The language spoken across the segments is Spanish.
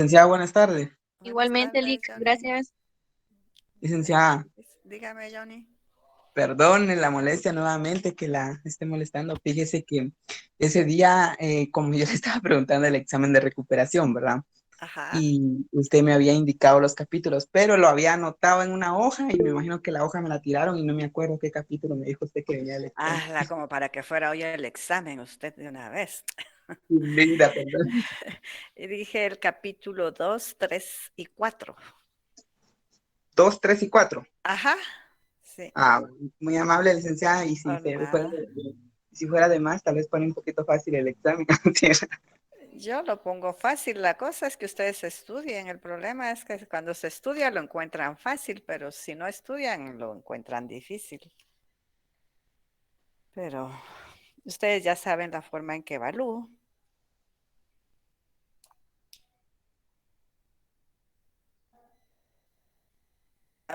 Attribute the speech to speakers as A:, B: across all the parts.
A: Licenciada, buenas tardes.
B: Buenas
C: Igualmente,
B: tardes,
C: Lick,
B: Johnny.
C: gracias.
A: Licenciada,
B: Dígame, Johnny.
A: perdone la molestia nuevamente que la esté molestando. Fíjese que ese día, como yo le estaba preguntando el examen de recuperación, ¿verdad?
B: Ajá.
A: Y usted me había indicado los capítulos, pero lo había anotado en una hoja y me imagino que la hoja me la tiraron y no me acuerdo qué capítulo me dijo usted que venía el examen.
B: Como para que fuera hoy el examen usted de una vez.
A: Linda, perdón.
B: Y dije el capítulo 2, 3 y 4.
A: Dos, tres y cuatro.
B: Ajá. Sí,
A: Ah, muy amable, licenciada, y
B: por nada.
A: si fuera de más, tal vez pone un poquito fácil el examen.
B: Yo lo pongo fácil. La cosa es que ustedes estudien. El problema es que cuando se estudia lo encuentran fácil, pero si no estudian lo encuentran difícil. Pero ustedes ya saben la forma en que evalúo.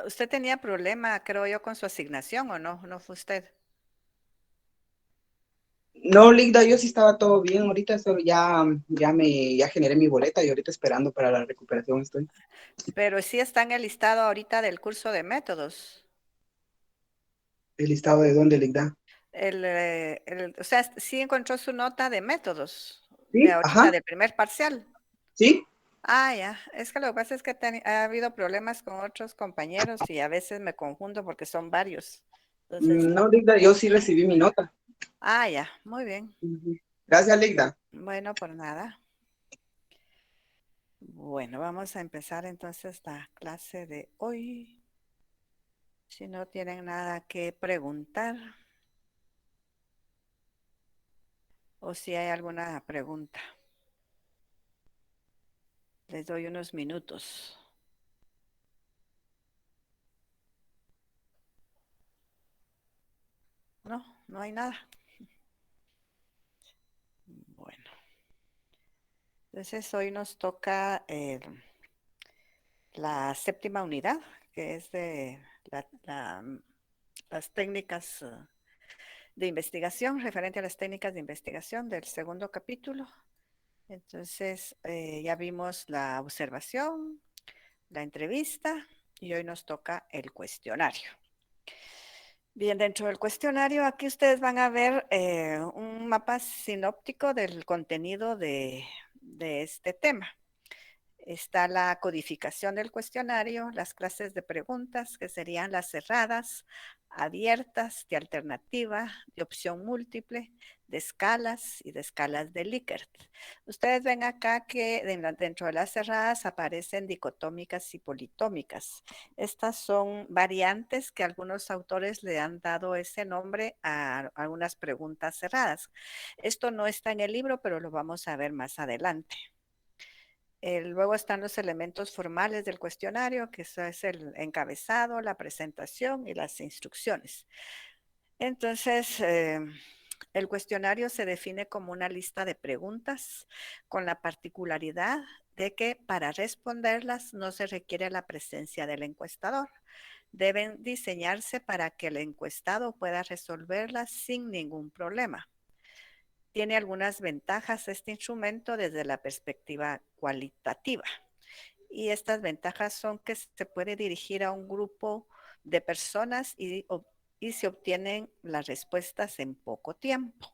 B: Usted tenía problema, creo yo, con su asignación, ¿o no? ¿No fue usted?
A: No, Ligda, yo sí estaba todo bien. Ahorita solo ya generé mi boleta y ahorita esperando para la recuperación estoy.
B: Pero sí está en el listado ahorita del curso de métodos.
A: ¿El listado de dónde, Ligda?
B: O sea, sí encontró su nota de métodos de
A: Sí,
B: ahorita,
A: ajá,
B: del primer parcial.
A: sí.
B: Ya. Es que lo que pasa es que ha habido problemas con otros compañeros y a veces me confundo porque son varios. Entonces,
A: No, Ligda, yo sí recibí mi nota.
B: ya. Muy bien.
A: Ujú. Gracias, Ligda.
B: Bueno, por nada. Bueno, vamos a empezar entonces la clase de hoy. Si no tienen nada que preguntar o si hay alguna pregunta, les doy unos minutos. No, no hay nada. Bueno, entonces hoy nos toca la séptima unidad, que es de las técnicas de investigación, referente a las técnicas de investigación del segundo capítulo. Entonces, ya vimos la observación, la entrevista y hoy nos toca el cuestionario. Bien, dentro del cuestionario aquí ustedes van a ver un mapa sinóptico del contenido de este tema. Está la codificación del cuestionario, las clases de preguntas, que serían las cerradas, abiertas, de alternativa, de opción múltiple, de escalas y de escalas de Likert. Ustedes ven acá que dentro de las cerradas aparecen dicotómicas y politómicas. Estas son variantes que algunos autores le han dado ese nombre a algunas preguntas cerradas. Esto no está en el libro, pero lo vamos a ver más adelante. Luego están los elementos formales del cuestionario, que eso es el encabezado, la presentación y las instrucciones. Entonces, el cuestionario se define como una lista de preguntas con la particularidad de que para responderlas no se requiere la presencia del encuestador. Deben diseñarse para que el encuestado pueda resolverlas sin ningún problema. Tiene algunas ventajas este instrumento desde la perspectiva cualitativa. Y estas ventajas son que se puede dirigir a un grupo de personas y se obtienen las respuestas en poco tiempo.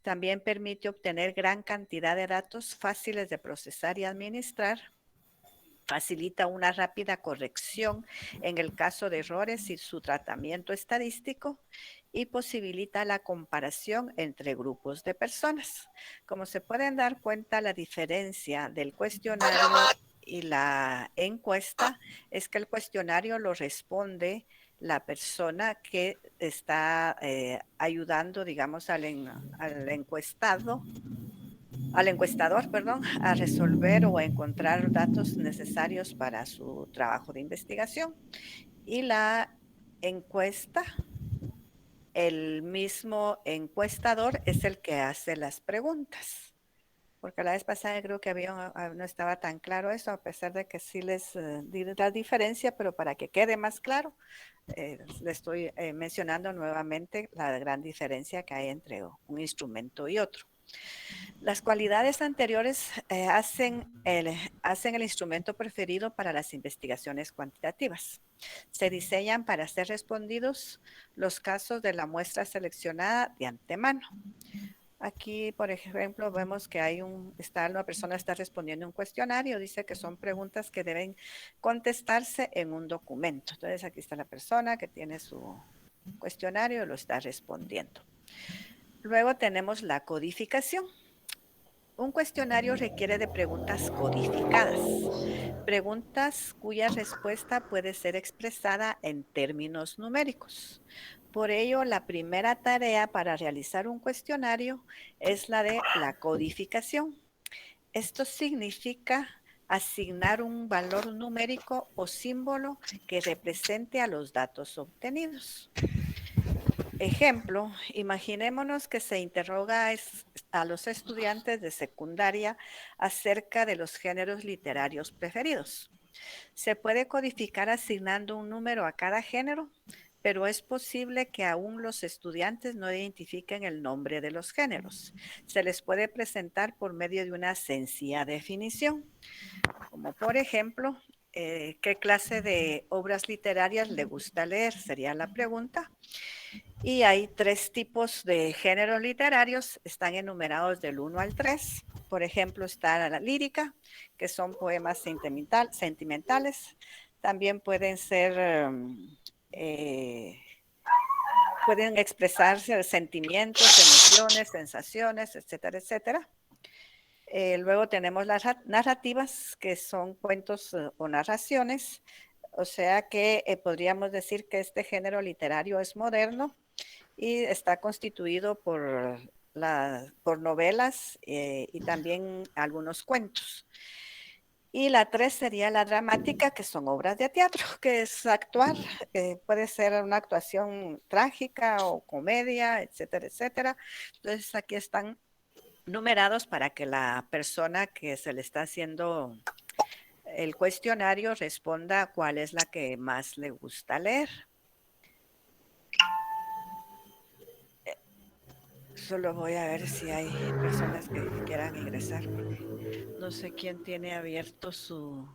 B: También permite obtener gran cantidad de datos fáciles de procesar y administrar. Facilita una rápida corrección en el caso de errores y su tratamiento estadístico y posibilita la comparación entre grupos de personas. Como se pueden dar cuenta, la diferencia del cuestionario y la encuesta es que el cuestionario lo responde la persona que está ayudando, digamos, al encuestado al encuestador, perdón, a resolver o a encontrar datos necesarios para su trabajo de investigación. Y la encuesta, el mismo encuestador es el que hace las preguntas. Porque la vez pasada creo que no estaba tan claro eso, a pesar de que sí les di la diferencia, pero para que quede más claro, le estoy mencionando nuevamente la gran diferencia que hay entre un instrumento y otro. Las cualidades anteriores hacen el instrumento preferido para las investigaciones cuantitativas. Se diseñan para ser respondidos los casos de la muestra seleccionada de antemano. Aquí, por ejemplo, vemos que una persona está respondiendo un cuestionario, dice que son preguntas que deben contestarse en un documento. Entonces, aquí está la persona que tiene su cuestionario y lo está respondiendo. Luego tenemos la codificación. Un cuestionario requiere de preguntas codificadas, preguntas cuya respuesta puede ser expresada en términos numéricos. Por ello, la primera tarea para realizar un cuestionario es la de la codificación. Esto significa asignar un valor numérico o símbolo que represente a los datos obtenidos. Ejemplo, imaginémonos que se interroga a los estudiantes de secundaria acerca de los géneros literarios preferidos. Se puede codificar asignando un número a cada género, pero es posible que aún los estudiantes no identifiquen el nombre de los géneros. Se les puede presentar por medio de una sencilla definición, como por ejemplo, ¿qué clase de obras literarias le gusta leer? Sería la pregunta. Y hay 3 tipos de géneros literarios, están enumerados del 1 al 3. Por ejemplo, está la lírica, que son poemas sentimentales. También pueden ser, pueden expresarse sentimientos, emociones, sensaciones, etcétera, etcétera. Luego tenemos las narrativas, que son cuentos o narraciones. O sea que podríamos decir que este género literario es moderno y está constituido por novelas y también algunos cuentos. Y la 3 sería la dramática, que son obras de teatro, que es actuar, puede ser una actuación trágica o comedia, etcétera, etcétera. Entonces aquí están numerados para que la persona que se le está haciendo el cuestionario responda cuál es la que más le gusta leer. Solo voy a ver si hay personas que quieran ingresar, porque no sé quién tiene abierto su...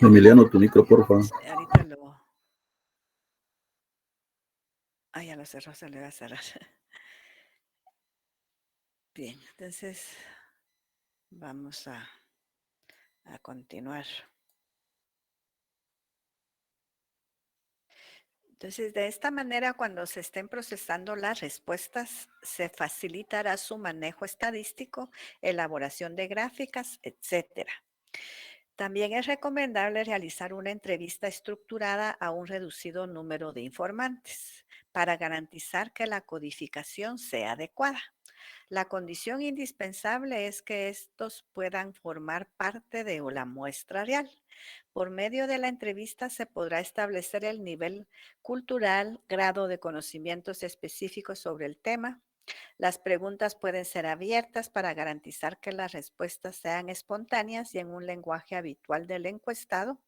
C: Emiliano, tu micro, porfa.
B: Ahorita lo... Ah, ya lo cerró, se le va a cerrar. Bien, entonces vamos a continuar. Entonces, de esta manera, cuando se estén procesando las respuestas, se facilitará su manejo estadístico, elaboración de gráficas, etcétera. También es recomendable realizar una entrevista estructurada a un reducido número de informantes para garantizar que la codificación sea adecuada. La condición indispensable es que estos puedan formar parte de la muestra real. Por medio de la entrevista se podrá establecer el nivel cultural, grado de conocimientos específicos sobre el tema. Las preguntas pueden ser abiertas para garantizar que las respuestas sean espontáneas y en un lenguaje habitual del encuestado.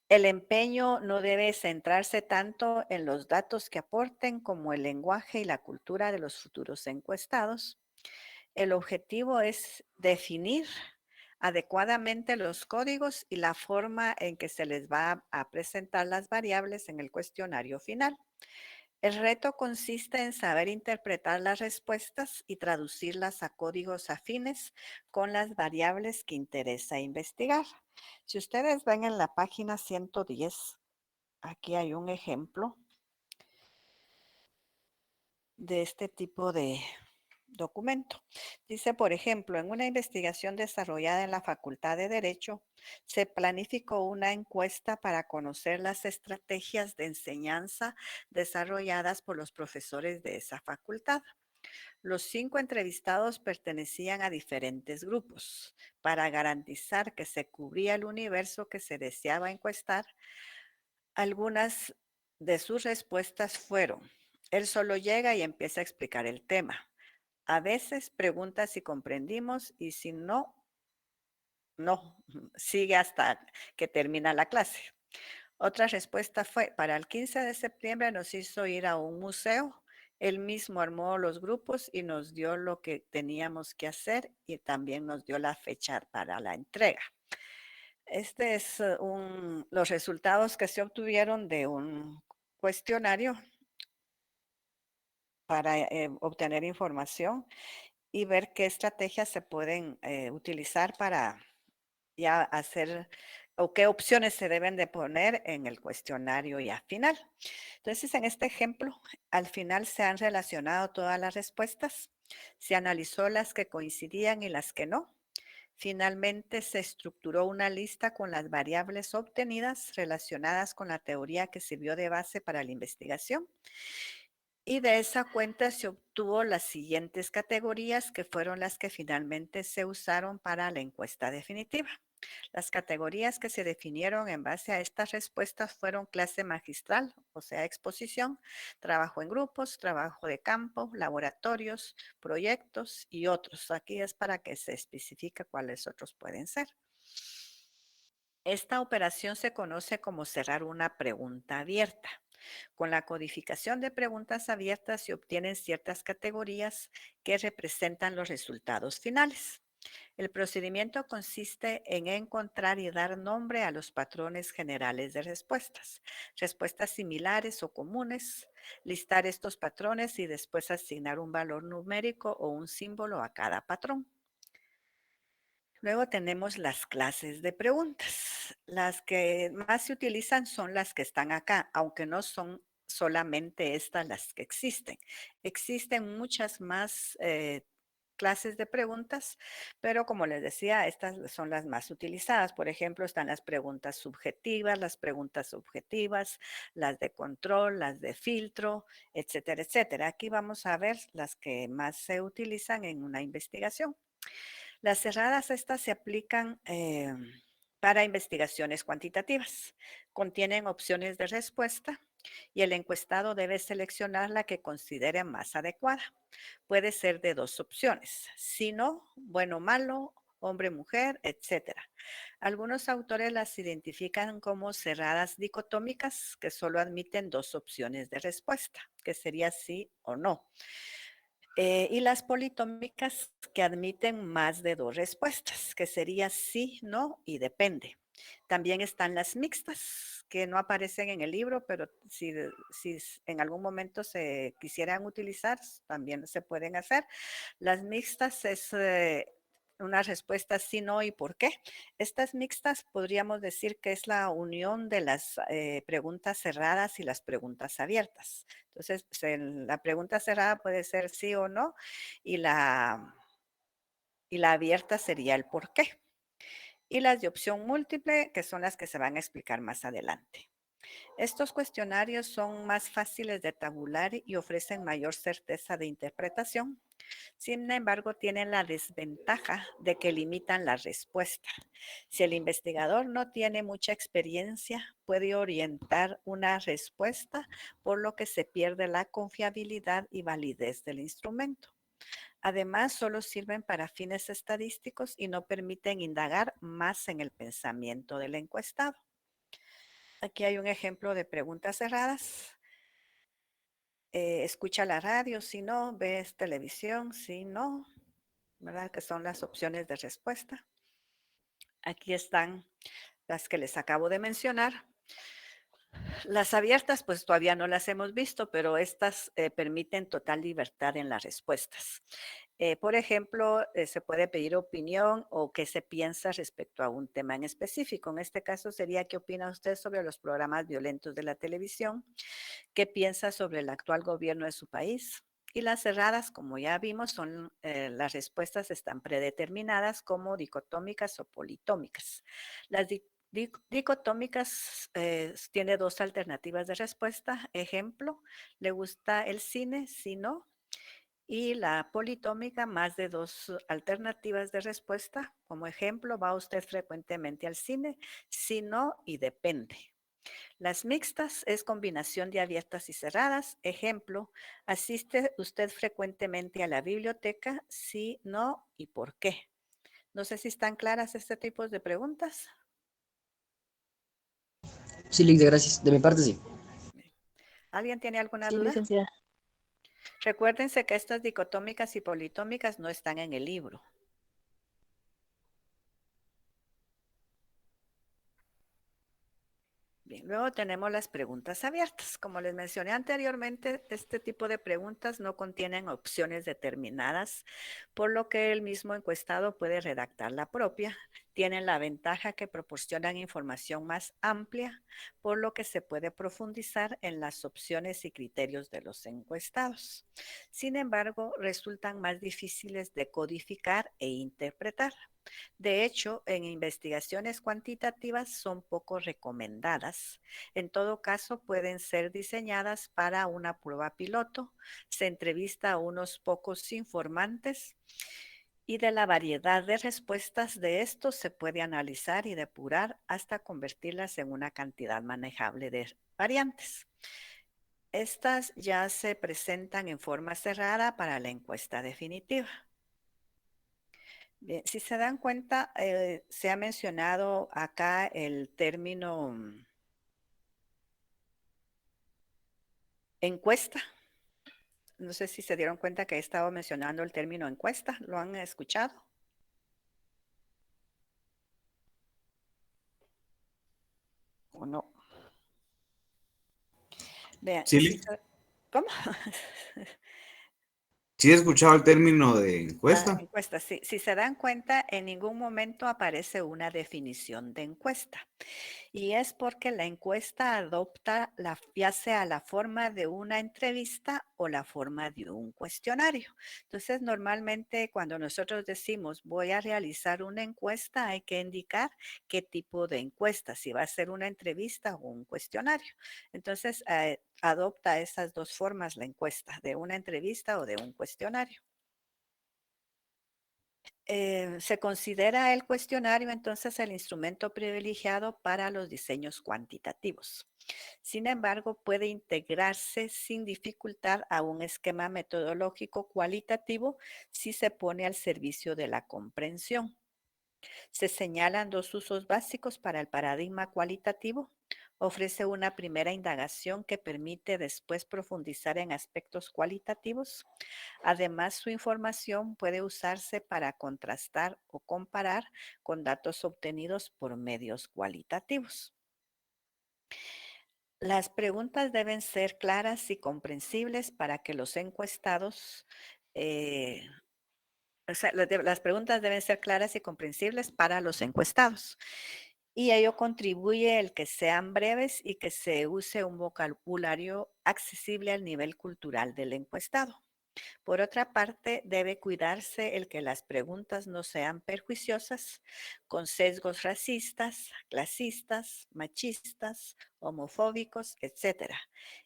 B: El empeño no debe centrarse tanto en los datos que aporten como el lenguaje y la cultura de los futuros encuestados. El objetivo es definir adecuadamente los códigos y la forma en que se les va a presentar las variables en el cuestionario final. El reto consiste en saber interpretar las respuestas y traducirlas a códigos afines con las variables que interesa investigar. Si ustedes ven en la página 110, aquí hay un ejemplo de este tipo de documento. Dice, por ejemplo, en una investigación desarrollada en la Facultad de Derecho, se planificó una encuesta para conocer las estrategias de enseñanza desarrolladas por los profesores de esa facultad. Los 5 entrevistados pertenecían a diferentes grupos. Para garantizar que se cubría el universo que se deseaba encuestar, algunas de sus respuestas fueron: él solo llega y empieza a explicar el tema. A veces pregunta si comprendimos y si no, no, sigue hasta que termina la clase. Otra respuesta fue, para el 15 de septiembre nos hizo ir a un museo. Él mismo armó los grupos y nos dio lo que teníamos que hacer y también nos dio la fecha para la entrega. Este es los resultados que se obtuvieron de un cuestionario para obtener información y ver qué estrategias se pueden utilizar para ya hacer o qué opciones se deben de poner en el cuestionario ya final. Entonces, en este ejemplo, al final se han relacionado todas las respuestas, se analizó las que coincidían y las que no. Finalmente, se estructuró una lista con las variables obtenidas relacionadas con la teoría que sirvió de base para la investigación. Y de esa cuenta se obtuvo las siguientes categorías que fueron las que finalmente se usaron para la encuesta definitiva. Las categorías que se definieron en base a estas respuestas fueron clase magistral, o sea, exposición, trabajo en grupos, trabajo de campo, laboratorios, proyectos y otros. Aquí es para que se especifique cuáles otros pueden ser. Esta operación se conoce como cerrar una pregunta abierta. Con la codificación de preguntas abiertas se obtienen ciertas categorías que representan los resultados finales. El procedimiento consiste en encontrar y dar nombre a los patrones generales de respuestas, respuestas similares o comunes, listar estos patrones y después asignar un valor numérico o un símbolo a cada patrón. Luego tenemos las clases de preguntas. Las que más se utilizan son las que están acá, aunque no son solamente estas las que existen. Existen muchas más clases de preguntas, pero como les decía, estas son las más utilizadas. Por ejemplo, están las preguntas subjetivas, las preguntas objetivas, las de control, las de filtro, etcétera, etcétera. Aquí vamos a ver las que más se utilizan en una investigación. Las cerradas estas se aplican para investigaciones cuantitativas. Contienen opciones de respuesta y el encuestado debe seleccionar la que considere más adecuada. Puede ser de dos opciones, sí, no, bueno, malo, hombre, mujer, etc. Algunos autores las identifican como cerradas dicotómicas que solo admiten dos opciones de respuesta, que sería sí o no. Y las politómicas que admiten más de dos respuestas, que sería sí, no y depende. También están las mixtas, que no aparecen en el libro, pero si en algún momento se quisieran utilizar, también se pueden hacer. Las mixtas es una respuesta sí, no y por qué. Estas mixtas podríamos decir que es la unión de las preguntas cerradas y las preguntas abiertas. Entonces, la pregunta cerrada puede ser sí o no y la abierta sería el por qué. Y las de opción múltiple, que son las que se van a explicar más adelante. Estos cuestionarios son más fáciles de tabular y ofrecen mayor certeza de interpretación. Sin embargo, tienen la desventaja de que limitan la respuesta. Si el investigador no tiene mucha experiencia, puede orientar una respuesta, por lo que se pierde la confiabilidad y validez del instrumento. Además, solo sirven para fines estadísticos y no permiten indagar más en el pensamiento del encuestado. Aquí hay un ejemplo de preguntas cerradas. Escucha la radio, si no, ves televisión, si no, ¿verdad? Que son las opciones de respuesta. Aquí están las que les acabo de mencionar. Las abiertas, pues todavía no las hemos visto, pero estas permiten total libertad en las respuestas. Por ejemplo, se puede pedir opinión o qué se piensa respecto a un tema en específico. En este caso sería qué opina usted sobre los programas violentos de la televisión, qué piensa sobre el actual gobierno de su país. Y las cerradas, como ya vimos, son las respuestas están predeterminadas como dicotómicas o politómicas. Las dicotómicas tiene dos alternativas de respuesta. Ejemplo, ¿le gusta el cine? Sí, no. Y la politómica, más de dos alternativas de respuesta. Como ejemplo, ¿va usted frecuentemente al cine? Sí, no y depende. Las mixtas es combinación de abiertas y cerradas. Ejemplo, ¿asiste usted frecuentemente a la biblioteca? Sí, no y por qué. No sé si están claras este tipo de preguntas.
D: Sí, Lidia, gracias. De mi parte, sí.
B: ¿Alguien tiene alguna
E: Sí,
B: duda?
E: licenciada.
B: Recuérdense que estas dicotómicas y politómicas no están en el libro. Bien, luego tenemos las preguntas abiertas. Como les mencioné anteriormente, este tipo de preguntas no contienen opciones determinadas, por lo que el mismo encuestado puede redactar la propia. Tienen la ventaja que proporcionan información más amplia, por lo que se puede profundizar en las opciones y criterios de los encuestados. Sin embargo, resultan más difíciles de codificar e interpretar. De hecho, en investigaciones cuantitativas son poco recomendadas. En todo caso, pueden ser diseñadas para una prueba piloto. Se entrevista a unos pocos informantes y de la variedad de respuestas de estos se puede analizar y depurar hasta convertirlas en una cantidad manejable de variantes. Estas ya se presentan en forma cerrada para la encuesta definitiva. Bien, si se dan cuenta, se ha mencionado acá el término encuesta. No sé si se dieron cuenta que he estado mencionando el término encuesta. ¿Lo han escuchado? ¿O no? Vean,
F: Sí,
B: ¿cómo?
F: sí he escuchado el término de encuesta.
B: Encuesta, sí. Si se dan cuenta, en ningún momento aparece una definición de encuesta. Y es porque la encuesta adopta ya sea la forma de una entrevista o la forma de un cuestionario. Entonces, normalmente cuando nosotros decimos voy a realizar una encuesta, hay que indicar qué tipo de encuesta, si va a ser una entrevista o un cuestionario. Entonces, adopta esas dos formas la encuesta, de una entrevista o de un cuestionario. Se considera el cuestionario entonces el instrumento privilegiado para los diseños cuantitativos. Sin embargo, puede integrarse sin dificultad a un esquema metodológico cualitativo si se pone al servicio de la comprensión. Se señalan dos usos básicos para el paradigma cualitativo. Ofrece una primera indagación que permite después profundizar en aspectos cualitativos. Además, su información puede usarse para contrastar o comparar con datos obtenidos por medios cualitativos. Las preguntas deben ser claras y comprensibles para que los encuestados, las preguntas deben ser claras y comprensibles para los encuestados. Y ello contribuye el que sean breves y que se use un vocabulario accesible al nivel cultural del encuestado. Por otra parte, debe cuidarse el que las preguntas no sean perjuiciosas, con sesgos racistas, clasistas, machistas, homofóbicos, etcétera,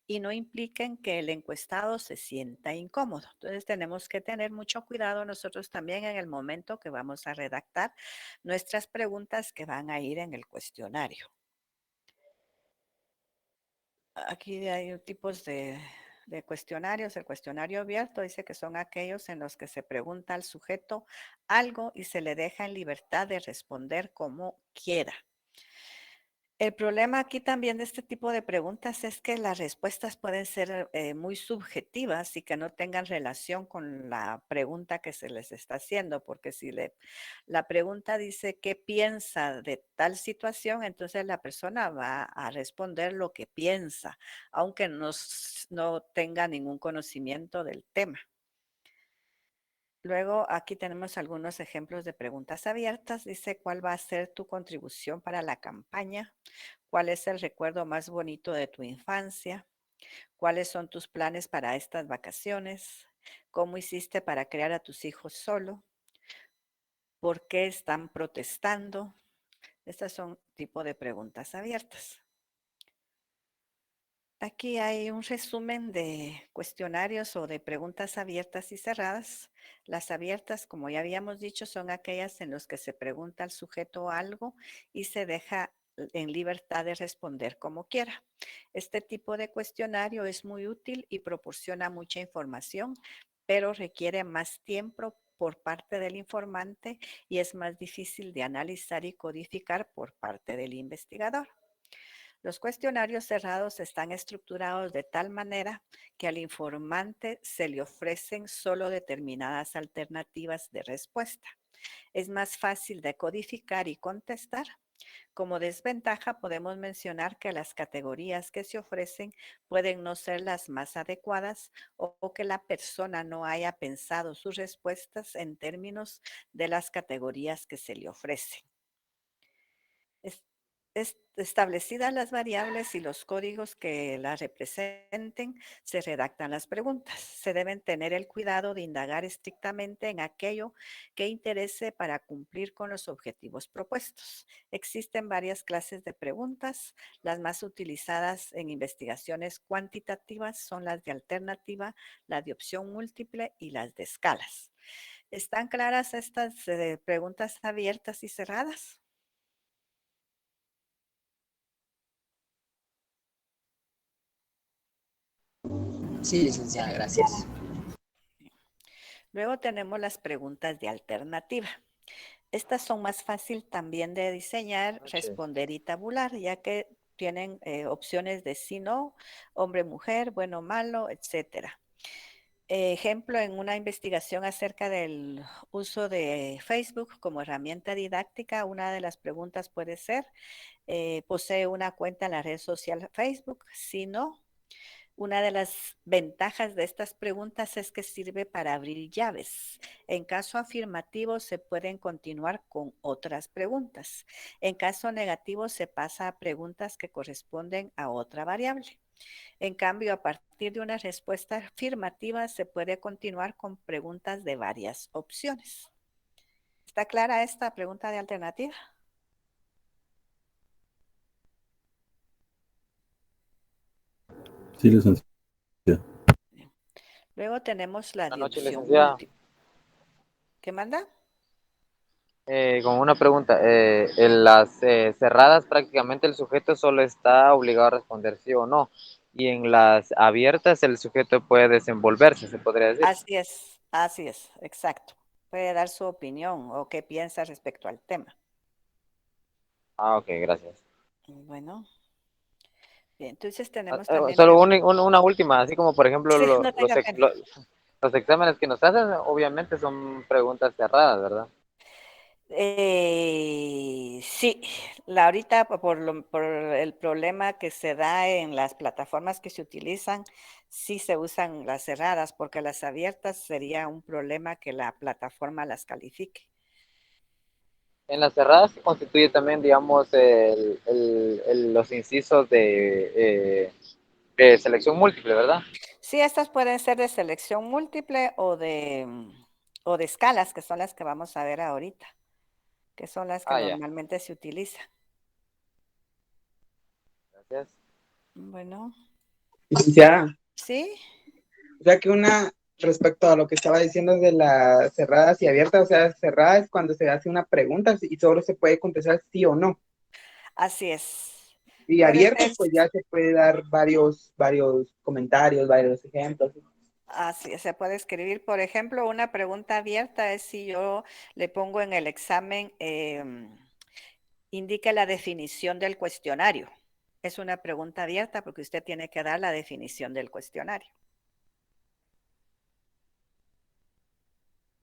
B: y no impliquen que el encuestado se sienta incómodo. Entonces, tenemos que tener mucho cuidado nosotros también en el momento que vamos a redactar nuestras preguntas que van a ir en el cuestionario. Aquí hay tipos de cuestionarios. El cuestionario abierto dice que son aquellos en los que se pregunta al sujeto algo y se le deja en libertad de responder como quiera. El problema aquí también de este tipo de preguntas es que las respuestas pueden ser muy subjetivas y que no tengan relación con la pregunta que se les está haciendo, porque si la pregunta dice qué piensa de tal situación, entonces la persona va a responder lo que piensa, aunque no tenga ningún conocimiento del tema. Luego aquí tenemos algunos ejemplos de preguntas abiertas. Dice, ¿cuál va a ser tu contribución para la campaña? ¿Cuál es el recuerdo más bonito de tu infancia? ¿Cuáles son tus planes para estas vacaciones? ¿Cómo hiciste para criar a tus hijos solo? ¿Por qué están protestando? Estas son tipo de preguntas abiertas. Aquí hay un resumen de cuestionarios o de preguntas abiertas y cerradas. Las abiertas, como ya habíamos dicho, son aquellas en las que se pregunta al sujeto algo y se deja en libertad de responder como quiera. Este tipo de cuestionario es muy útil y proporciona mucha información, pero requiere más tiempo por parte del informante y es más difícil de analizar y codificar por parte del investigador. Los cuestionarios cerrados están estructurados de tal manera que al informante se le ofrecen solo determinadas alternativas de respuesta. Es más fácil de codificar y contestar. Como desventaja, podemos mencionar que las categorías que se ofrecen pueden no ser las más adecuadas o que la persona no haya pensado sus respuestas en términos de las categorías que se le ofrecen. Establecidas las variables y los códigos que las representen, se redactan las preguntas. Se deben tener el cuidado de indagar estrictamente en aquello que interese para cumplir con los objetivos propuestos. Existen varias clases de preguntas. Las más utilizadas en investigaciones cuantitativas son las de alternativa, las de opción múltiple y las de escalas. ¿Están claras estas preguntas abiertas y cerradas?
A: Sí, licenciada, gracias.
B: Luego tenemos las preguntas de alternativa. Estas son más fácil también de diseñar, responder y tabular, ya que tienen opciones de sí, no, hombre, mujer, bueno, malo, etcétera. Ejemplo, en una investigación acerca del uso de Facebook como herramienta didáctica, una de las preguntas puede ser, ¿posee una cuenta en la red social Facebook? Sí, no. Una de las ventajas de estas preguntas es que sirve para abrir llaves. En caso afirmativo, se pueden continuar con otras preguntas. En caso negativo, se pasa a preguntas que corresponden a otra variable. En cambio, a partir de una respuesta afirmativa, se puede continuar con preguntas de varias opciones. ¿Está clara esta pregunta de alternativa?
C: Sí, licenciada.
B: Luego tenemos la de
D: Buenas noches,
B: opción
D: licenciada.
B: múltiple. ¿Qué manda?
D: Con una pregunta, en las cerradas prácticamente el sujeto solo está obligado a responder sí o no, y en las abiertas el sujeto puede desenvolverse, se podría decir.
B: Así es, exacto. Puede dar su opinión o qué piensa respecto al tema.
D: Ah, ok, gracias.
B: Bueno, bien, entonces tenemos también
D: Solo una última, así como por ejemplo
B: Sí, no tenga pena.
D: los exámenes que nos hacen, obviamente son preguntas cerradas, ¿verdad?
B: Sí, ahorita por el problema que se da en las plataformas que se utilizan, sí se usan las cerradas, porque las abiertas sería un problema que la plataforma las califique.
D: En las cerradas se constituye también, digamos, los incisos de selección múltiple, ¿verdad?
B: Sí, estas pueden ser de selección múltiple o de escalas, que son las que vamos a ver ahorita, que son las que
D: Ah, ya,
B: normalmente se utilizan.
D: gracias.
B: Bueno,
A: Licenciada,
B: sí,
A: o sea que respecto a lo que estaba diciendo de las cerradas y abiertas, o sea, cerrada es cuando se hace una pregunta y solo se puede contestar sí o no.
B: así es.
A: Y
B: Puede
A: abiertas,
B: ser,
A: pues ya se puede dar varios comentarios, varios ejemplos.
B: así se puede escribir. Por ejemplo, una pregunta abierta es si yo le pongo en el examen, indique la definición del cuestionario. Es una pregunta abierta porque usted tiene que dar la definición del cuestionario.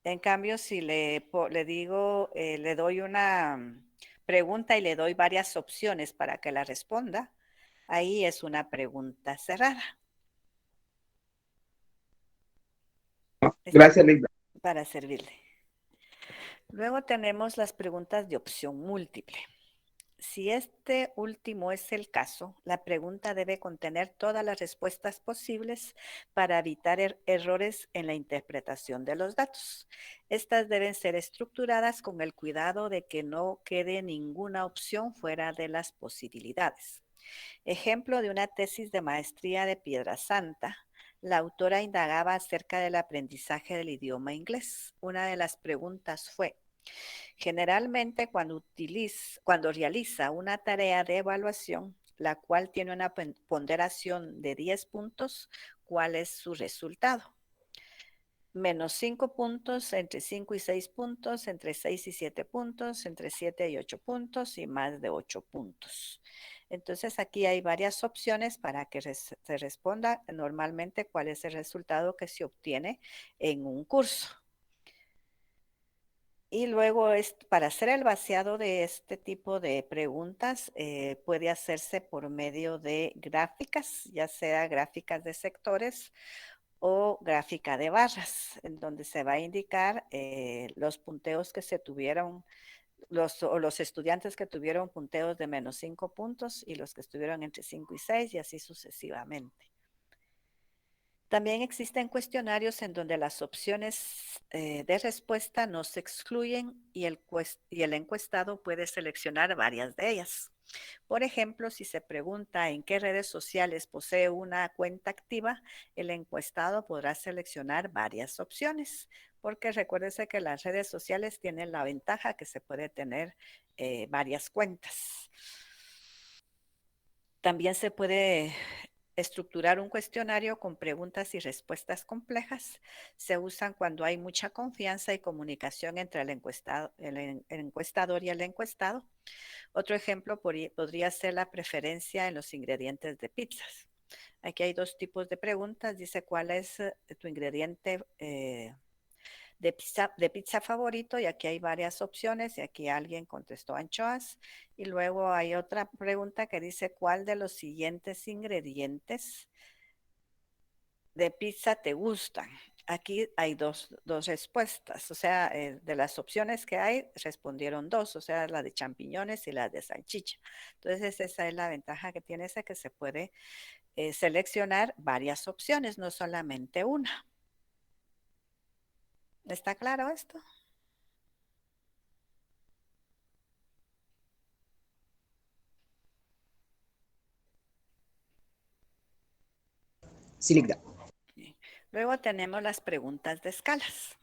B: En cambio, si le digo, le doy una pregunta y le doy varias opciones para que la responda, ahí es una pregunta cerrada. Está
A: Gracias, Linda.
B: para servirle. Luego tenemos las preguntas de opción múltiple. Si este último es el caso, la pregunta debe contener todas las respuestas posibles para evitar errores en la interpretación de los datos. Estas deben ser estructuradas con el cuidado de que no quede ninguna opción fuera de las posibilidades. Ejemplo de una tesis de maestría de Piedrasanta. La autora indagaba acerca del aprendizaje del idioma inglés. Una de las preguntas fue, generalmente cuando realiza una tarea de evaluación, la cual tiene una ponderación de 10 puntos, ¿cuál es su resultado? Menos 5 puntos, entre 5 y 6 puntos, entre 6 y 7 puntos, entre 7 y 8 puntos y más de 8 puntos. Entonces aquí hay varias opciones para que se responda normalmente cuál es el resultado que se obtiene en un curso. Y luego para hacer el vaciado de este tipo de preguntas puede hacerse por medio de gráficas, ya sea gráficas de sectores o gráfica de barras, en donde se va a indicar los punteos que se tuvieron, los estudiantes que tuvieron punteos de menos 5 puntos y los que estuvieron entre 5 y 6 y así sucesivamente. También existen cuestionarios en donde las opciones de respuesta no se excluyen y el encuestado puede seleccionar varias de ellas. Por ejemplo, si se pregunta en qué redes sociales posee una cuenta activa, el encuestado podrá seleccionar varias opciones, porque recuérdese que las redes sociales tienen la ventaja que se puede tener varias cuentas. También se puede estructurar un cuestionario con preguntas y respuestas complejas. Se usan cuando hay mucha confianza y comunicación entre el encuestador y el encuestado. Otro ejemplo podría ser la preferencia en los ingredientes de pizzas. Aquí hay dos tipos de preguntas. Dice, ¿cuál es tu ingrediente de pizza favorito? Y aquí hay varias opciones y aquí alguien contestó anchoas. Y luego hay otra pregunta que dice, ¿cuál de los siguientes ingredientes de pizza te gustan? Aquí hay dos respuestas, o sea, de las opciones que hay, respondieron dos, o sea, la de champiñones y la de salchicha. Entonces, esa es la ventaja que tiene ese, que se puede seleccionar varias opciones, no solamente una. ¿Está claro esto?
A: Sí, Ligda.
B: Luego tenemos las preguntas de escalas.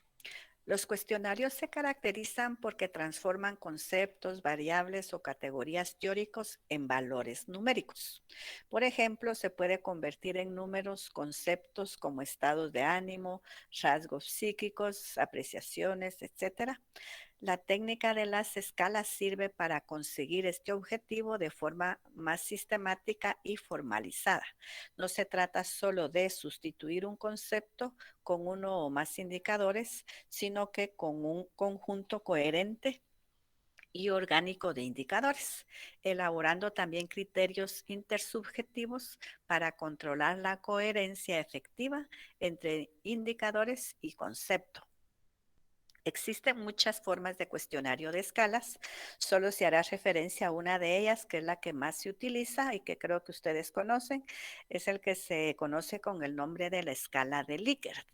B: Los cuestionarios se caracterizan porque transforman conceptos, variables o categorías teóricos en valores numéricos. Por ejemplo, se puede convertir en números conceptos como estados de ánimo, rasgos psíquicos, apreciaciones, etc. La técnica de las escalas sirve para conseguir este objetivo de forma más sistemática y formalizada. No se trata solo de sustituir un concepto con uno o más indicadores, sino que con un conjunto coherente y orgánico de indicadores, elaborando también criterios intersubjetivos para controlar la coherencia efectiva entre indicadores y concepto. Existen muchas formas de cuestionario de escalas, solo se hará referencia a una de ellas, que es la que más se utiliza y que creo que ustedes conocen, es el que se conoce con el nombre de la escala de Likert.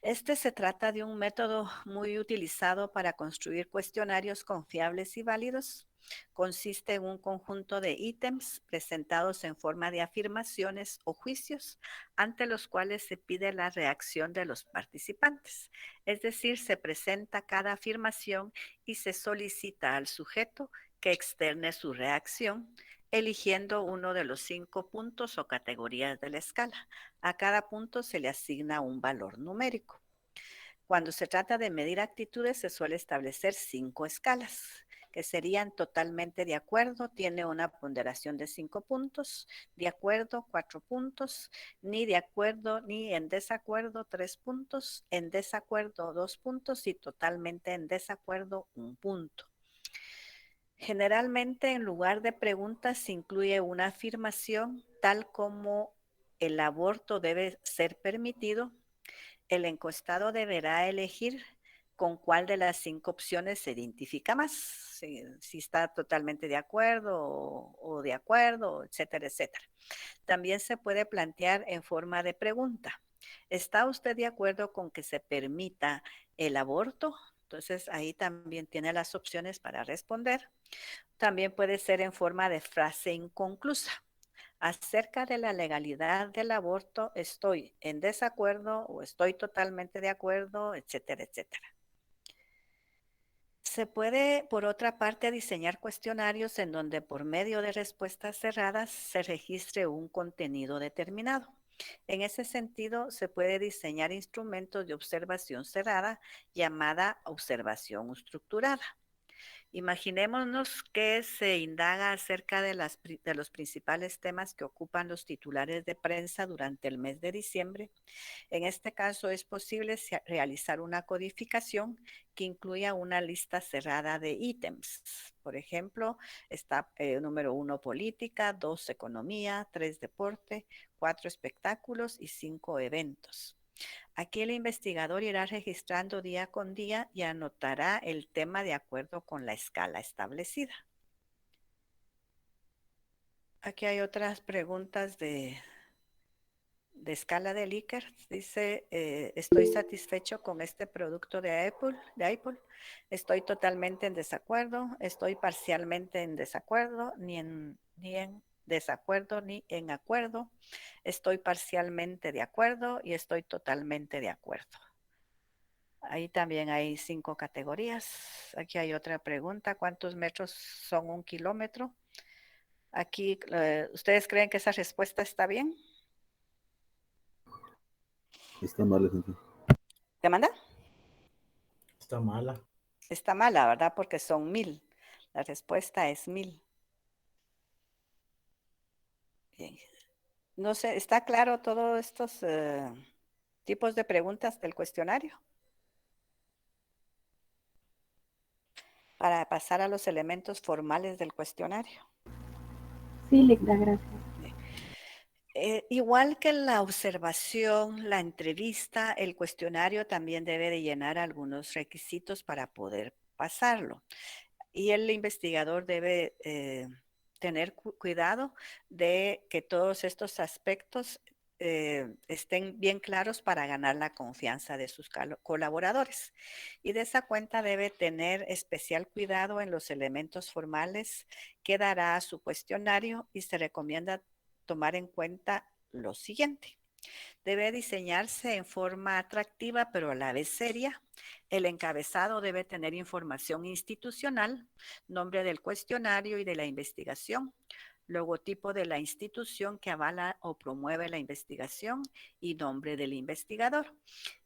B: Este se trata de un método muy utilizado para construir cuestionarios confiables y válidos. Consiste en un conjunto de ítems presentados en forma de afirmaciones o juicios ante los cuales se pide la reacción de los participantes. Es decir, se presenta cada afirmación y se solicita al sujeto que externe su reacción, eligiendo uno de los 5 puntos o categorías de la escala. A cada punto se le asigna un valor numérico. Cuando se trata de medir actitudes, se suele establecer 5 escalas, que serían totalmente de acuerdo, tiene una ponderación de 5 puntos, de acuerdo 4 puntos, ni de acuerdo ni en desacuerdo 3 puntos, en desacuerdo 2 puntos y totalmente en desacuerdo 1 punto. Generalmente, en lugar de preguntas, se incluye una afirmación tal como el aborto debe ser permitido. El encuestado deberá elegir con cuál de las 5 opciones se identifica más, si está totalmente de acuerdo o de acuerdo, etcétera, etcétera. También se puede plantear en forma de pregunta. ¿Está usted de acuerdo con que se permita el aborto? Entonces ahí también tiene las opciones para responder. También puede ser en forma de frase inconclusa. Acerca de la legalidad del aborto, estoy en desacuerdo o estoy totalmente de acuerdo, etcétera, etcétera. Se puede, por otra parte, diseñar cuestionarios en donde por medio de respuestas cerradas se registre un contenido determinado. En ese sentido, se puede diseñar instrumentos de observación cerrada llamada observación estructurada. Imaginémonos que se indaga acerca de los principales temas que ocupan los titulares de prensa durante el mes de diciembre. En este caso es posible realizar una codificación que incluya una lista cerrada de ítems. Por ejemplo, está número 1 política, 2 economía, 3 deporte, 4 espectáculos y 5 eventos. Aquí el investigador irá registrando día con día y anotará el tema de acuerdo con la escala establecida. Aquí hay otras preguntas de escala de Likert. Dice, estoy satisfecho con este producto de Apple. Estoy totalmente en desacuerdo. Estoy parcialmente en desacuerdo, ni en desacuerdo ni en acuerdo. Estoy parcialmente de acuerdo y estoy totalmente de acuerdo. Ahí también hay 5 categorías. Aquí hay otra pregunta. ¿Cuántos metros son 1 kilómetro? Aquí, ¿ustedes creen que esa respuesta está bien?
C: Está mal, licenciado.
B: ¿Te manda?
E: Está mala.
B: Está mala, ¿verdad? Porque son 1000. La respuesta es 1000. Bien. No sé, ¿está claro todos estos tipos de preguntas del cuestionario? Para pasar a los elementos formales del cuestionario.
G: Sí, Lecta, gracias.
B: Igual que la observación, la entrevista, el cuestionario también debe de llenar algunos requisitos para poder pasarlo. Y el investigador debe tener cuidado de que todos estos aspectos estén bien claros para ganar la confianza de sus colaboradores. Y de esa cuenta debe tener especial cuidado en los elementos formales que dará a su cuestionario y se recomienda tomar en cuenta lo siguiente. Debe diseñarse en forma atractiva, pero a la vez seria. El encabezado debe tener información institucional, nombre del cuestionario y de la investigación, logotipo de la institución que avala o promueve la investigación y nombre del investigador.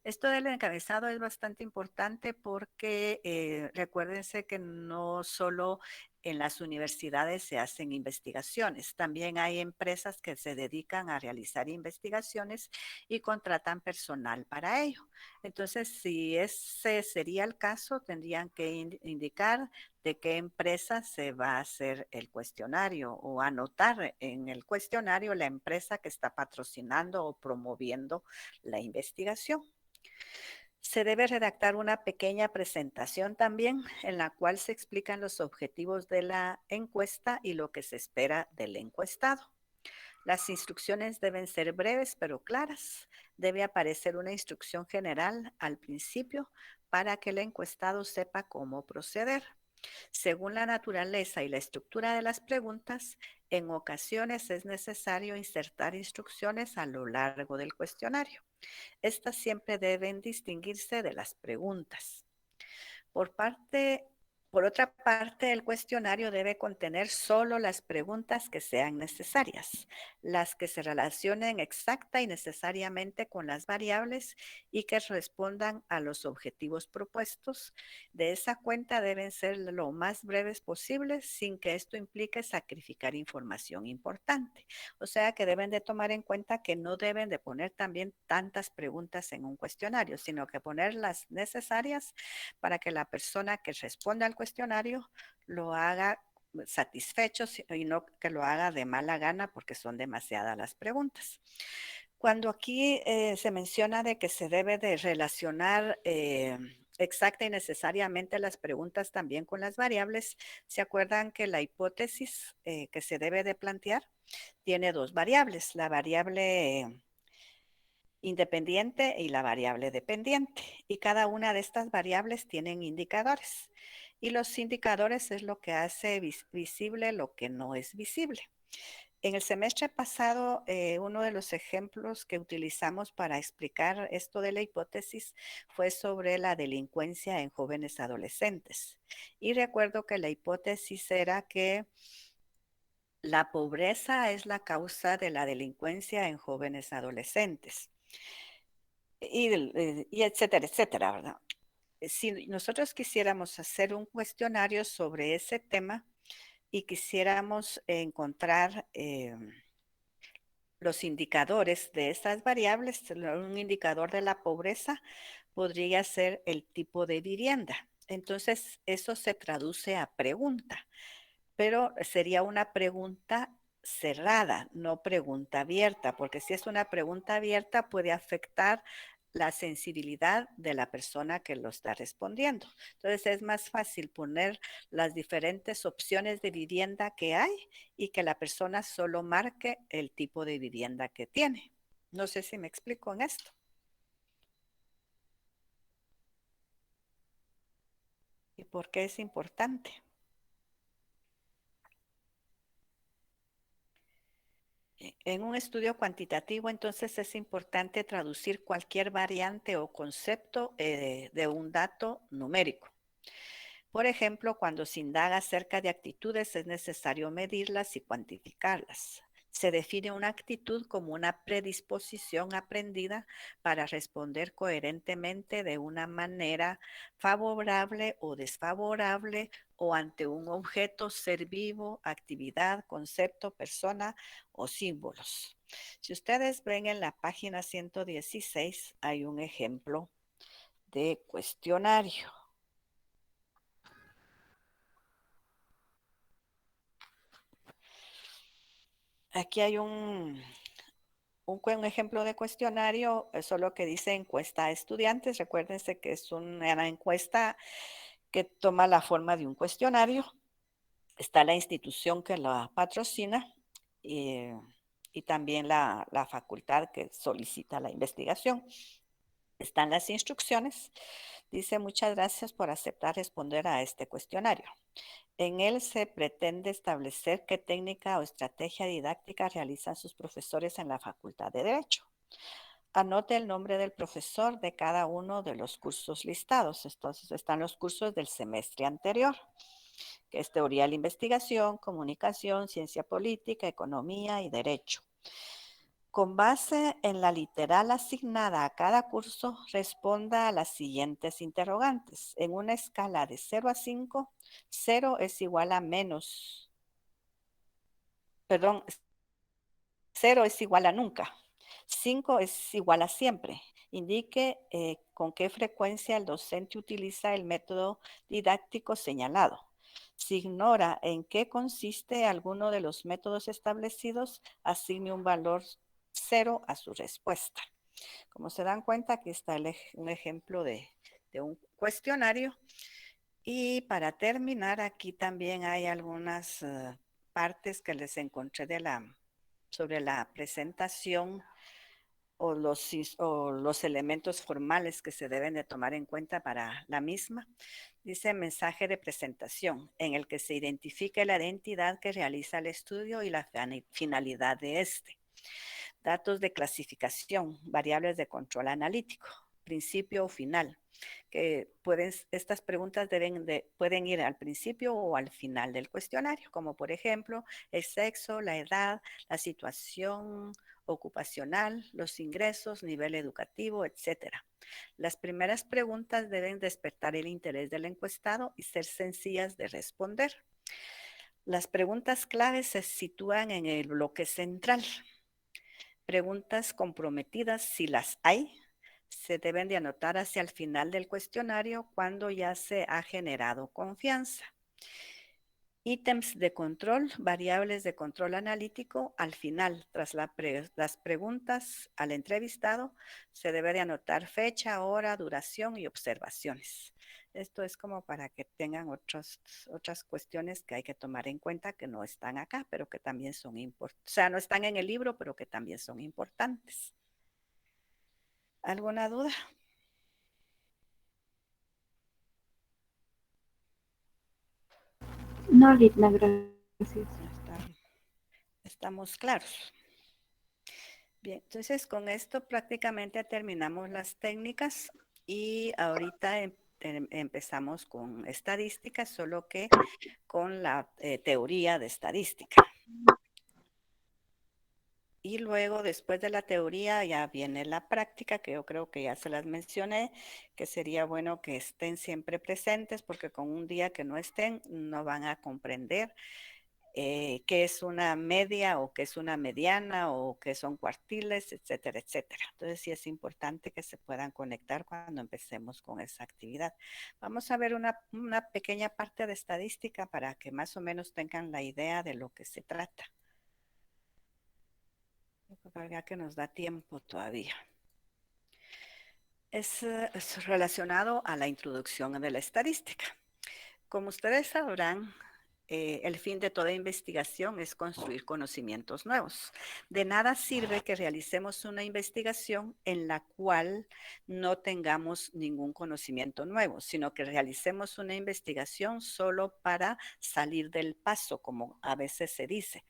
B: Esto del encabezado es bastante importante porque recuérdense que no solo en las universidades se hacen investigaciones, también hay empresas que se dedican a realizar investigaciones y contratan personal para ello. Entonces, si ese sería el caso, tendrían que indicar de qué empresa se va a hacer el cuestionario o anotar en el cuestionario la empresa que está patrocinando o promoviendo la investigación. Se debe redactar una pequeña presentación también en la cual se explican los objetivos de la encuesta y lo que se espera del encuestado. Las instrucciones deben ser breves pero claras. Debe aparecer una instrucción general al principio para que el encuestado sepa cómo proceder. Según la naturaleza y la estructura de las preguntas, en ocasiones es necesario insertar instrucciones a lo largo del cuestionario. Estas siempre deben distinguirse de las preguntas. Por otra parte, el cuestionario debe contener solo las preguntas que sean necesarias, las que se relacionen exacta y necesariamente con las variables y que respondan a los objetivos propuestos. De esa cuenta deben ser lo más breves posibles sin que esto implique sacrificar información importante. O sea que deben de tomar en cuenta que no deben de poner también tantas preguntas en un cuestionario, sino que poner las necesarias para que la persona que responda al cuestionario lo haga satisfecho y no que lo haga de mala gana porque son demasiadas las preguntas. Cuando aquí se menciona de que se debe de relacionar exacta y necesariamente las preguntas también con las variables, ¿se acuerdan que la hipótesis que se debe de plantear tiene 2 variables? La variable independiente y la variable dependiente. Y cada una de estas variables tienen indicadores. Y los indicadores es lo que hace visible lo que no es visible. En el semestre pasado, uno de los ejemplos que utilizamos para explicar esto de la hipótesis fue sobre la delincuencia en jóvenes adolescentes. Y recuerdo que la hipótesis era que la pobreza es la causa de la delincuencia en jóvenes adolescentes. Y etcétera, etcétera, ¿verdad? si nosotros quisiéramos hacer un cuestionario sobre ese tema y quisiéramos encontrar los indicadores de estas variables, un indicador de la pobreza podría ser el tipo de vivienda. Entonces, eso se traduce a pregunta, pero sería una pregunta cerrada, no pregunta abierta, porque si es una pregunta abierta puede afectar la sensibilidad de la persona que lo está respondiendo. Entonces es más fácil poner las diferentes opciones de vivienda que hay y que la persona solo marque el tipo de vivienda que tiene. No sé si me explico en esto. ¿Y por qué es importante? En un estudio cuantitativo, entonces es importante traducir cualquier variante o concepto de un dato numérico. Por ejemplo, cuando se indaga acerca de actitudes, es necesario medirlas y cuantificarlas. Se define una actitud como una predisposición aprendida para responder coherentemente de una manera favorable o desfavorable o ante un objeto, ser vivo, actividad, concepto, persona o símbolos. Si ustedes ven en la página 116, hay un ejemplo de cuestionario. Aquí hay un ejemplo de cuestionario, solo que dice encuesta a estudiantes. Recuérdense que es una encuesta que toma la forma de un cuestionario. Está la institución que la patrocina y también la facultad que solicita la investigación. Están las instrucciones. Dice, muchas gracias por aceptar responder a este cuestionario. En él se pretende establecer qué técnica o estrategia didáctica realizan sus profesores en la Facultad de Derecho. Anote el nombre del profesor de cada uno de los cursos listados. Entonces están los cursos del semestre anterior, que es Teoría de la Investigación, Comunicación, Ciencia Política, Economía y Derecho. Con base en la literal asignada a cada curso, responda a las siguientes interrogantes. En una escala de 0 a 5, 0 es igual a menos, perdón, 0 es igual a nunca. 5 es igual a siempre. Indique con qué frecuencia el docente utiliza el método didáctico señalado. Si ignora en qué consiste alguno de los métodos establecidos, asigne un valor 0 a su respuesta. Como se dan cuenta, aquí está un ejemplo de un cuestionario. Y para terminar, aquí también hay algunas partes que les encontré sobre la presentación o los elementos formales que se deben de tomar en cuenta para la misma. Dice mensaje de presentación, en el que se identifique la entidad que realiza el estudio y la finalidad de este. Datos de clasificación, variables de control analítico, principio o final, que estas preguntas pueden ir al principio o al final del cuestionario, como por ejemplo el sexo, la edad, la situación ocupacional, los ingresos, nivel educativo, etcétera. Las primeras preguntas deben despertar el interés del encuestado y ser sencillas de responder. Las preguntas claves se sitúan en el bloque central. Preguntas comprometidas, si las hay, se deben de anotar hacia el final del cuestionario cuando ya se ha generado confianza. Ítems de control, variables de control analítico, al final, tras las preguntas al entrevistado, se debe de anotar fecha, hora, duración y observaciones. Esto es como para que tengan otras cuestiones que hay que tomar en cuenta que no están acá, pero que también son importantes. O sea, no están en el libro, pero que también son importantes. ¿Alguna duda?
G: No, Lidna, gracias.
B: Estamos claros. Bien, entonces con esto prácticamente terminamos las técnicas y ahorita empezamos con estadística, solo que con la teoría de estadística. Y luego, después de la teoría, ya viene la práctica, que yo creo que ya se las mencioné, que sería bueno que estén siempre presentes, porque con un día que no estén, no van a comprender qué es una media o qué es una mediana o qué son cuartiles, etcétera, etcétera. Entonces sí es importante que se puedan conectar cuando empecemos con esa actividad. Vamos a ver una pequeña parte de estadística para que más o menos tengan la idea de lo que se trata. Ya que nos da tiempo todavía. Es relacionado a la introducción de la estadística. Como ustedes sabrán, el fin de toda investigación es construir conocimientos nuevos. De nada sirve que realicemos una investigación en la cual no tengamos ningún conocimiento nuevo, sino que realicemos una investigación solo para salir del paso, como a veces se dice.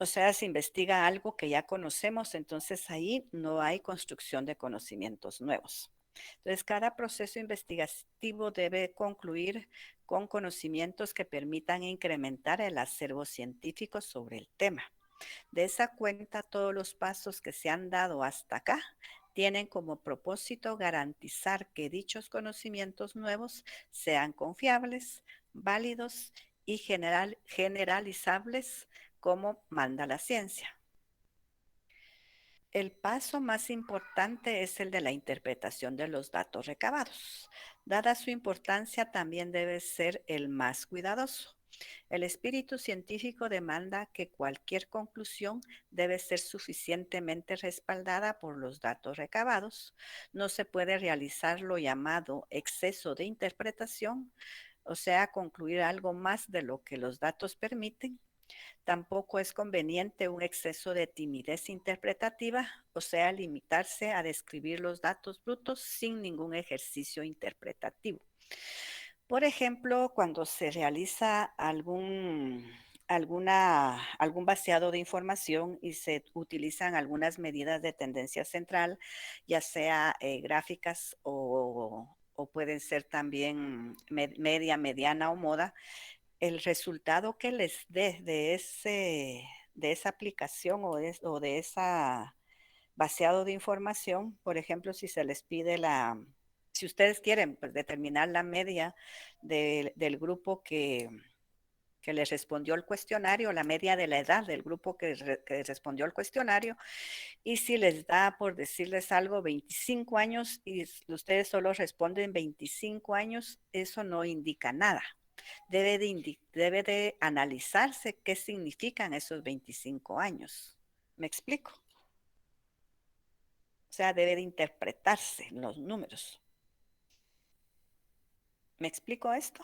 B: O sea, se investiga algo que ya conocemos, entonces ahí no hay construcción de conocimientos nuevos. Entonces, cada proceso investigativo debe concluir con conocimientos que permitan incrementar el acervo científico sobre el tema. De esa cuenta, todos los pasos que se han dado hasta acá tienen como propósito garantizar que dichos conocimientos nuevos sean confiables, válidos y generalizables como manda la ciencia. El paso más importante es el de la interpretación de los datos recabados. Dada su importancia, también debe ser el más cuidadoso. El espíritu científico demanda que cualquier conclusión debe ser suficientemente respaldada por los datos recabados. No se puede realizar lo llamado exceso de interpretación, o sea, concluir algo más de lo que los datos permiten. Tampoco es conveniente un exceso de timidez interpretativa, o sea, limitarse a describir los datos brutos sin ningún ejercicio interpretativo. Por ejemplo, cuando se realiza algún vaciado de información y se utilizan algunas medidas de tendencia central, ya sea gráficas o pueden ser también media, mediana o moda, el resultado que les dé de esa aplicación o de esa vaciado de información, por ejemplo, si se les pide si ustedes quieren pues, determinar la media del grupo que les respondió el cuestionario, la media de la edad del grupo que respondió el cuestionario, y si les da, por decirles algo, 25 años y ustedes solo responden 25 años, eso no indica nada. Debe de analizarse qué significan esos 25 años. ¿Me explico? O sea, debe de interpretarse los números. ¿Me explico esto?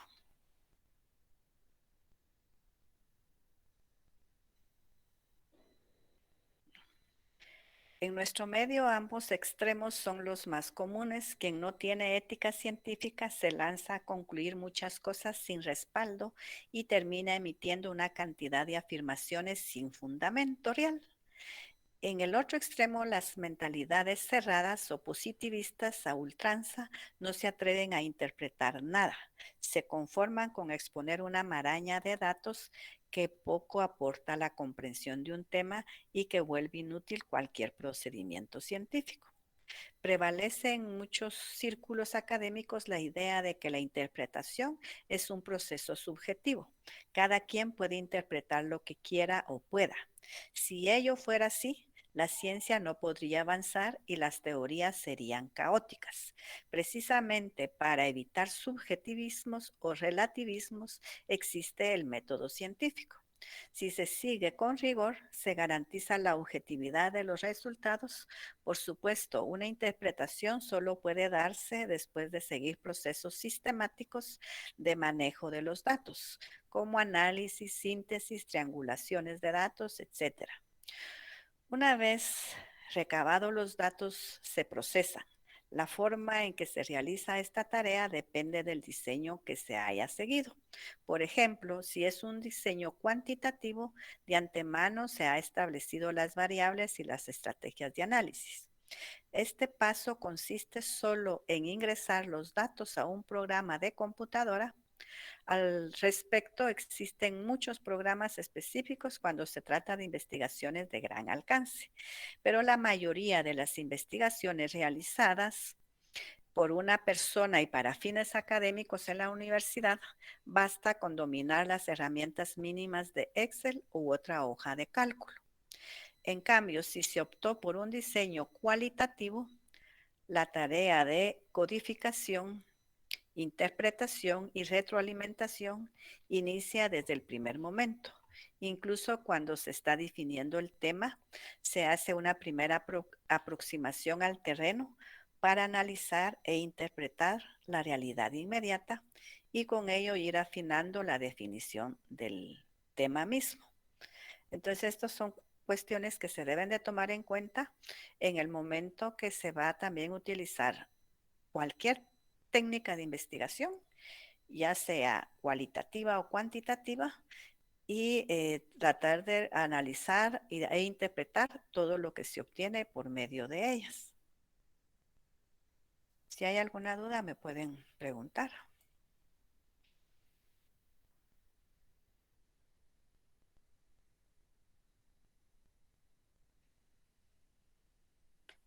B: En nuestro medio, ambos extremos son los más comunes. Quien no tiene ética científica se lanza a concluir muchas cosas sin respaldo y termina emitiendo una cantidad de afirmaciones sin fundamento real. En el otro extremo, las mentalidades cerradas o positivistas a ultranza no se atreven a interpretar nada. Se conforman con exponer una maraña de datos que poco aporta a la comprensión de un tema y que vuelve inútil cualquier procedimiento científico. Prevalece en muchos círculos académicos la idea de que la interpretación es un proceso subjetivo. Cada quien puede interpretar lo que quiera o pueda. Si ello fuera así, la ciencia no podría avanzar y las teorías serían caóticas. Precisamente para evitar subjetivismos o relativismos existe el método científico. Si se sigue con rigor, se garantiza la objetividad de los resultados. Por supuesto, una interpretación solo puede darse después de seguir procesos sistemáticos de manejo de los datos, como análisis, síntesis, triangulaciones de datos, etc. Una vez recabados los datos, se procesan. La forma en que se realiza esta tarea depende del diseño que se haya seguido. Por ejemplo, si es un diseño cuantitativo, de antemano se ha establecido las variables y las estrategias de análisis. Este paso consiste solo en ingresar los datos a un programa de computadora. Al respecto, existen muchos programas específicos cuando se trata de investigaciones de gran alcance, pero la mayoría de las investigaciones realizadas por una persona y para fines académicos en la universidad, basta con dominar las herramientas mínimas de Excel u otra hoja de cálculo. En cambio, si se optó por un diseño cualitativo, la tarea de codificación, interpretación y retroalimentación inicia desde el primer momento. Incluso cuando se está definiendo el tema, se hace una primera aproximación al terreno para analizar e interpretar la realidad inmediata y con ello ir afinando la definición del tema mismo. Entonces, estas son cuestiones que se deben de tomar en cuenta en el momento que se va a también utilizar cualquier técnica de investigación, ya sea cualitativa o cuantitativa, y tratar de analizar e interpretar todo lo que se obtiene por medio de ellas. Si hay alguna duda, me pueden preguntar.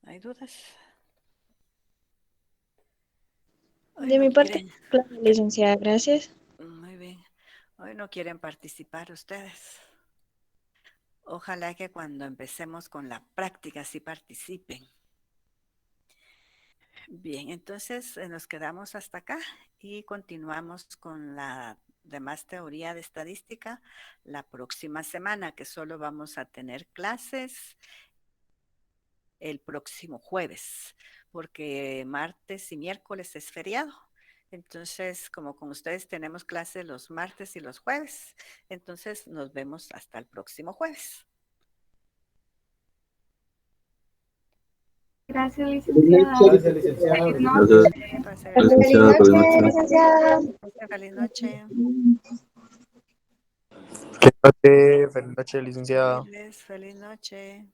B: ¿Hay dudas? Hoy
H: De
B: no
H: mi parte,
B: quieren.
H: claro, licenciada, gracias.
B: Muy bien. Hoy no quieren participar ustedes. Ojalá que cuando empecemos con la práctica sí participen. Bien, entonces nos quedamos hasta acá y continuamos con la demás teoría de estadística la próxima semana, que solo vamos a tener clases el próximo jueves, porque martes y miércoles es feriado. Entonces, como con ustedes tenemos clases los martes y los jueves, entonces nos vemos hasta el próximo jueves.
G: Gracias, licenciada.
E: Gracias, licenciada.
G: Feliz
E: Feliz
G: noche.
C: Gracias.
B: Pase
H: Feliz
B: feliz
C: Licenciada,
H: noche,
C: feliz noche.
H: licenciada.
B: feliz noche.
I: Feliz noche, licenciada.
B: Feliz noche.